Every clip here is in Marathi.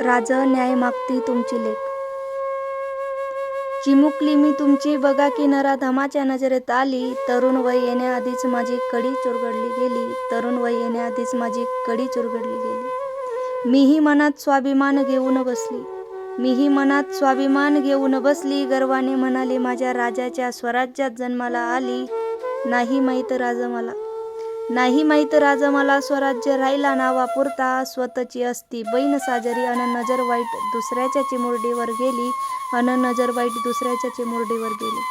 राज न्याय मागती तुमची लेक. चिमुकली मी तुमची बघा की नराधमाच्या नजरेत आली. तरुण वय येण्याआधीच माझी कडी चुरगडली गेली. तरुण वय येण्याआधीच माझी कडी चुरगडली गेली. मीही मनात स्वाभिमान घेऊन बसली. मीही मनात स्वाभिमान घेऊन बसली. गर्वाने म्हणाली माझ्या राजाच्या स्वराज्यात जन्माला आली. नाही माहीत राज मला, नाही माहीत राज मला. स्वराज्य राहिला नावापुरता. स्वतःची असती बहीण साजरी अन नजर वाईट दुसऱ्याच्या चिमुरडीवर गेली. अन नजर वाईट दुसऱ्याच्या चिमुरडीवर गेली.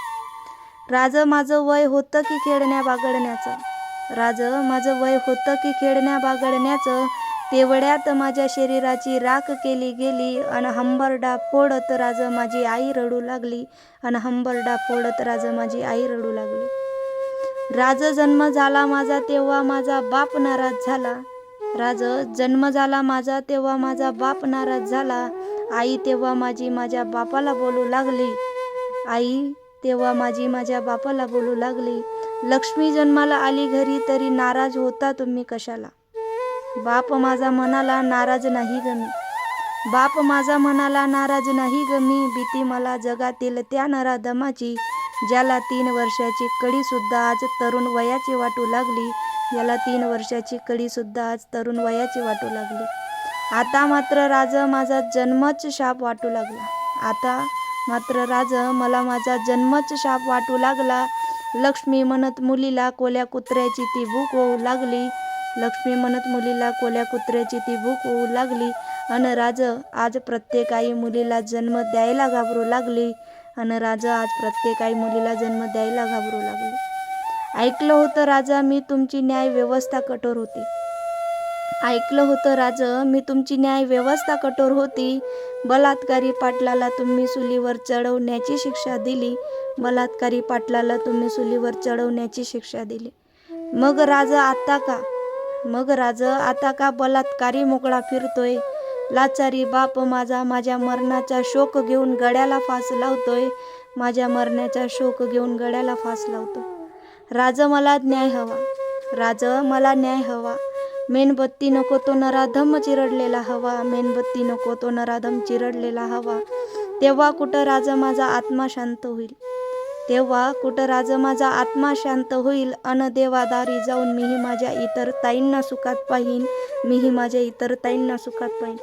राज माझं वय होतं की खेळण्या बागडण्याचं. राज माझं वय होतं की खेळण्या बागडण्याचं. तेवढ्यात माझ्या शरीराची राख केली गेली. अन हंबरडा फोडत राज माझी आई रडू लागली. अन हंबरडा फोडत राज माझी आई रडू लागली. राज जन्म झाला माझा तेव्हा माझा बाप नाराज झाला. राज जन्म झाला माझा तेव्हा माझा बाप नाराज झाला. आई तेव्हा माझी माझ्या बापाला बोलू लागली. आई तेव्हा माझी माझ्या बापाला बोलू लागली. लक्ष्मी जन्माला आली घरी तरी नाराज होता तुम्ही कशाला. बाप माझा म्हणाला नाराज नाही ग मी. बाप माझा म्हणाला नाराज नाही ग मी. भीती मला जगातील त्या नराधमाची ज्याला 3 वर्षाची कडी सुद्धा आज तरुण वयाची वाटू लागली. ज्याला 3 वर्षाची कडी सुद्धा आज तरुण वयाची वाटू लागली. आता मात्र राज माझा जन्मच शाप वाटू लागला. आता मात्र राज मला माझा जन्मच शाप वाटू लागला. लक्ष्मी म्हणत मुलीला कोल्या कुत्र्याची ती भूक होऊ लागली. लक्ष्मी म्हणत मुलीला कोल्या कुत्र्याची ती भूक होऊ लागली. अन राज आज प्रत्येक आई मुलीला जन्म द्यायला घाबरू लागली. अन राज आज प्रत्येक आई मुलीला जन्म द्यायला घाबरू लागली. ऐकलं होतं राजा मी तुमची न्याय व्यवस्था कठोर होती. ऐकलं होतं राज मी तुमची न्याय व्यवस्था कठोर होती. बलात्कारी पाटलाला तुम्ही चुलीवर चढवण्याची शिक्षा दिली. बलात्कारी पाटलाला तुम्ही चुलीवर चढवण्याची शिक्षा दिली. मग राज आता का, मग राज आता का बलात्कारी मोकळा फिरतोय. लाचारी बाप माझा माझ्या मरणाचा शोक घेऊन गळ्याला फास लावतोय. माझ्या मरण्याचा शोक घेऊन गळ्याला फास लावतो. राज मला न्याय हवा. राज मला न्याय हवा. मेणबत्ती नको तो नराधम चिरडलेला हवा. मेणबत्ती नको तो नराधम चिरडलेला हवा. तेव्हा कुठं राज माझा आत्मा शांत होईल. तेव्हा कुठं राज माझा आत्मा शांत होईल. अन देवादारी जाऊन मीही माझ्या इतर ताईंना सुखात पाहीन. मीही माझ्या इतर ताईंना सुखात पाहीन.